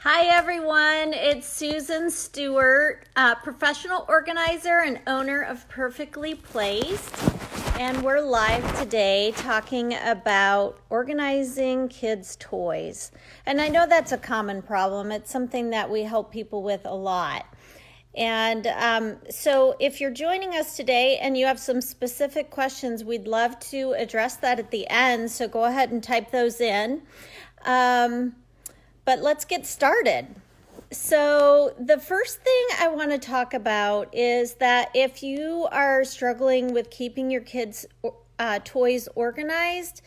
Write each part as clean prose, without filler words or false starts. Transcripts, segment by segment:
Hi everyone, it's Susan Stewart, professional organizer and owner of Perfectly Placed, and we're live today talking about organizing kids' toys. And I know that's a common problem. It's something that we help people with a lot. And so if you're joining us today and you have some specific questions, we'd love to address that at the end, so go ahead and type those in. But let's get started. So the first thing I want to talk about is that if you are struggling with keeping your kids' toys organized,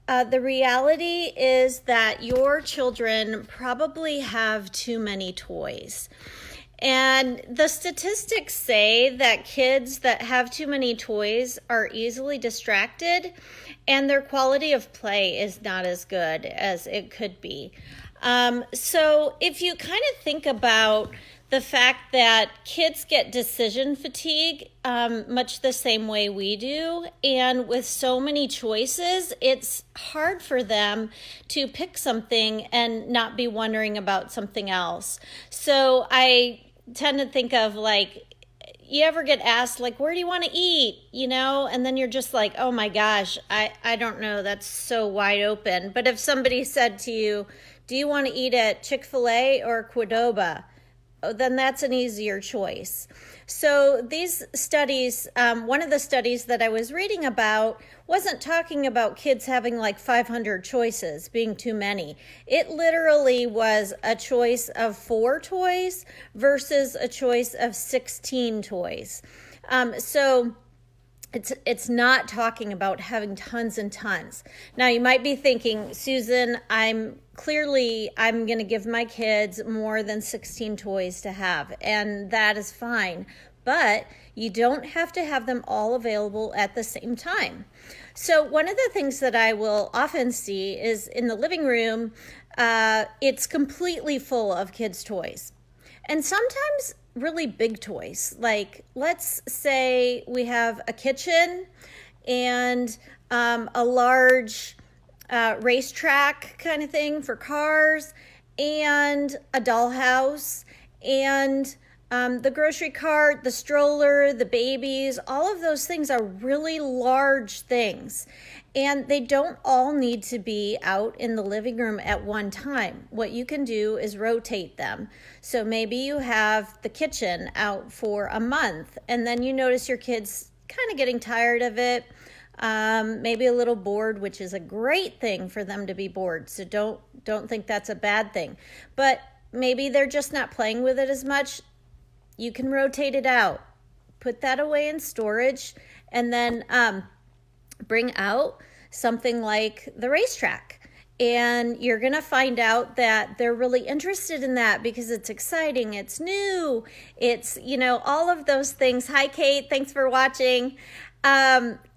the reality is that your children probably have too many toys. And the statistics say that kids that have too many toys are easily distracted and their quality of play is not as good as it could be. So if you kind of think about the fact that kids get decision fatigue much the same way we do, and with so many choices, it's hard for them to pick something and not be wondering about something else. So I tend to think of you ever get asked, where do you want to eat, and then you're just like, oh my gosh, I don't know, that's so wide open. But if somebody said to you, do you want to eat at Chick-fil-A or Qdoba? Then that's an easier choice. So these studies, one of the studies that I was reading about wasn't talking about kids having 500 choices, being too many. It literally was a choice of 4 toys versus a choice of 16 toys. So it's not talking about having tons and tons. Now you might be thinking, Susan, I'm going to give my kids more than 16 toys to have, and that is fine. But you don't have to have them all available at the same time. So one of the things that I will often see is in the living room, it's completely full of kids' toys. And sometimes really big toys. Let's say we have a kitchen and a large racetrack kind of thing for cars, and a dollhouse, and the grocery cart, the stroller, the babies. All of those things are really large things, and they don't all need to be out in the living room at one time. What you can do is rotate them. So maybe you have the kitchen out for a month, and then you notice your kids kind of getting tired of it, maybe a little bored, which is a great thing for them to be bored. So don't think that's a bad thing. But maybe they're just not playing with it as much. You can rotate it out, put that away in storage, and then bring out something like the racetrack. And you're going to find out that they're really interested in that because it's exciting, it's new, it's, all of those things. Hi, Kate. Thanks for watching.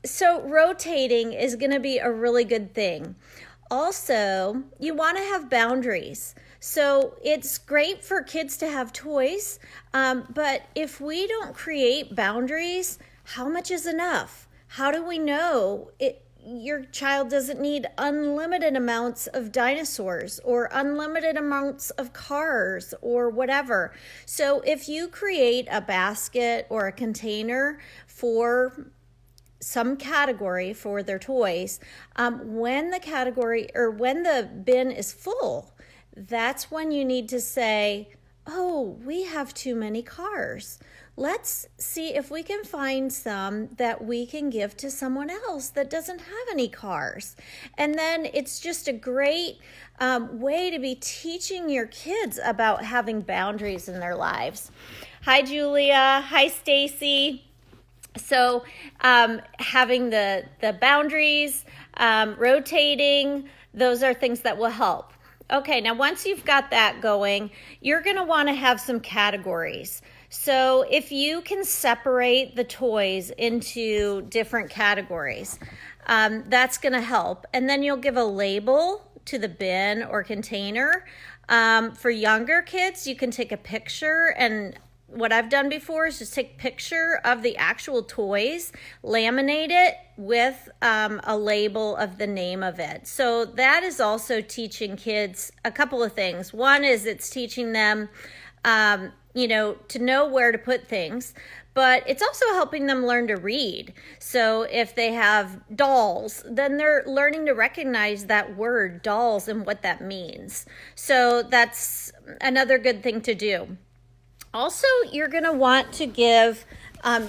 So rotating is going to be a really good thing. Also, you want to have boundaries. So it's great for kids to have toys, but if we don't create boundaries, how much is enough? How do we know your child doesn't need unlimited amounts of dinosaurs or unlimited amounts of cars or whatever? So if you create a basket or a container for some category for their toys, when the bin is full, that's when you need to say, oh, we have too many cars. Let's see if we can find some that we can give to someone else that doesn't have any cars. And then it's just a great way to be teaching your kids about having boundaries in their lives. Hi, Julia. Hi, Stacy. So having the boundaries, rotating, those are things that will help. Okay, now once you've got that going, you're going to want to have some categories. So if you can separate the toys into different categories, that's going to help. And then you'll give a label to the bin or container. For younger kids, you can take a picture and what I've done before is just take a picture of the actual toys, laminate it with a label of the name of it. So that is also teaching kids a couple of things. One is it's teaching them, to know where to put things, but it's also helping them learn to read. So if they have dolls, then they're learning to recognize that word dolls and what that means. So that's another good thing to do. Also, you're going to want to give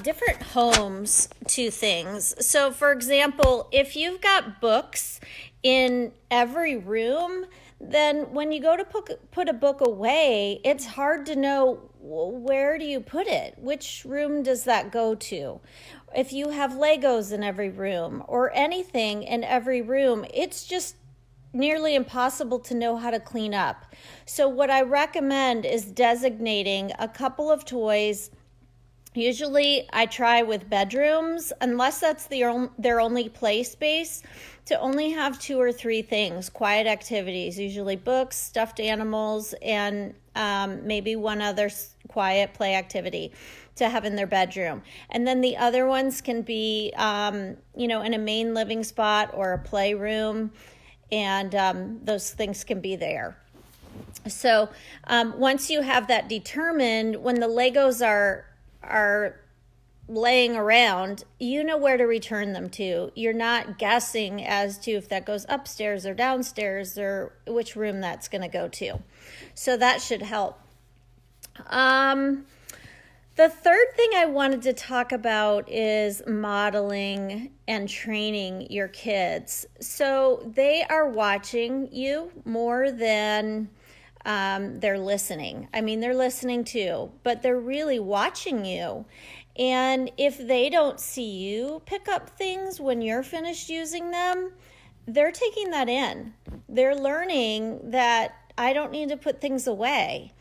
different homes to things. So for example, if you've got books in every room, then when you go to put a book away, it's hard to know, where do you put it? Which room does that go to? If you have Legos in every room or anything in every room, it's just nearly impossible to know how to clean up. So what I recommend is designating a couple of toys. Usually I try with bedrooms, unless that's their only play space, to only have 2 or 3 things, quiet activities, usually books, stuffed animals, and maybe one other quiet play activity to have in their bedroom. And then the other ones can be, in a main living spot or a playroom, and those things can be there. So once you have that determined, when the Legos are laying around, you know where to return them to. You're not guessing as to if that goes upstairs or downstairs or which room that's going to go to. So that should help. The third thing I wanted to talk about is modeling and training your kids. So they are watching you more than they're listening. I mean, they're listening too, but they're really watching you. And if they don't see you pick up things when you're finished using them, they're taking that in. They're learning that I don't need to put things away.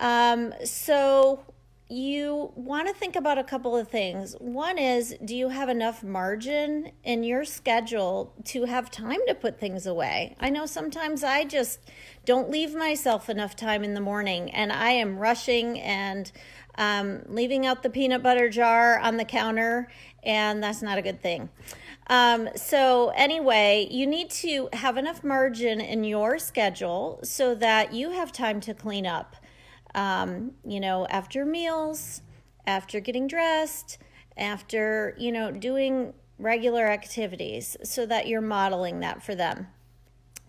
So you want to think about a couple of things. One is, do you have enough margin in your schedule to have time to put things away? I know sometimes I just don't leave myself enough time in the morning, and I am rushing and leaving out the peanut butter jar on the counter, and that's not a good thing. So anyway, you need to have enough margin in your schedule so that you have time to clean up. After meals, after getting dressed, after, doing regular activities, so that you're modeling that for them.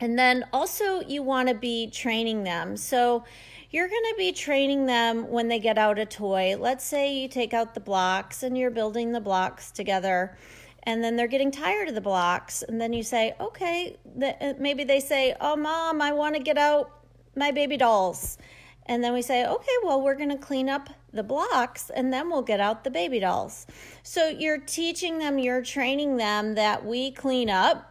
And then also you want to be training them. So you're going to be training them when they get out a toy. Let's say you take out the blocks and you're building the blocks together, and then they're getting tired of the blocks. And then you say, okay, maybe they say, oh, Mom, I want to get out my baby dolls. And then we say, okay, well, we're going to clean up the blocks and then we'll get out the baby dolls. So you're teaching them, you're training them that we clean up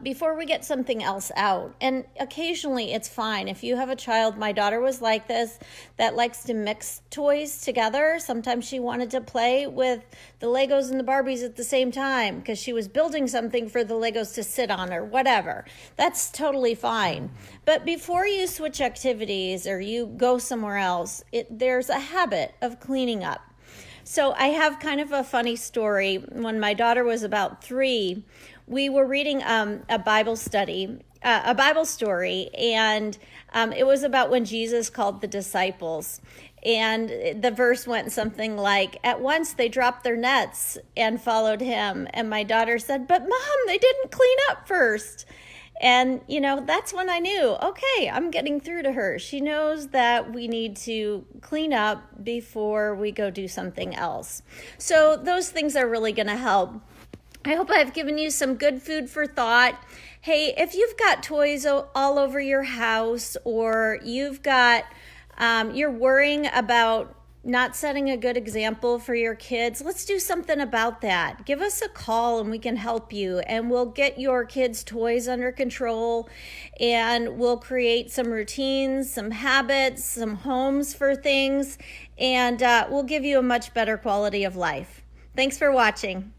before we get something else out. And occasionally it's fine. If you have a child, my daughter was like this, that likes to mix toys together. Sometimes she wanted to play with the Legos and the Barbies at the same time because she was building something for the Legos to sit on or whatever. That's totally fine. But before you switch activities or you go somewhere else, there's a habit of cleaning up. So I have kind of a funny story. When my daughter was about 3, we were reading a Bible story, and it was about when Jesus called the disciples. And the verse went something like, at once they dropped their nets and followed him. And my daughter said, but Mom, they didn't clean up first. And, that's when I knew, okay, I'm getting through to her. She knows that we need to clean up before we go do something else. So those things are really going to help. I hope I've given you some good food for thought. Hey, if you've got toys all over your house, or you've got, you're worrying about not setting a good example for your kids, let's do something about that. Give us a call and we can help you, and we'll get your kids' toys under control, and we'll create some routines, some habits, some homes for things, and we'll give you a much better quality of life. Thanks for watching.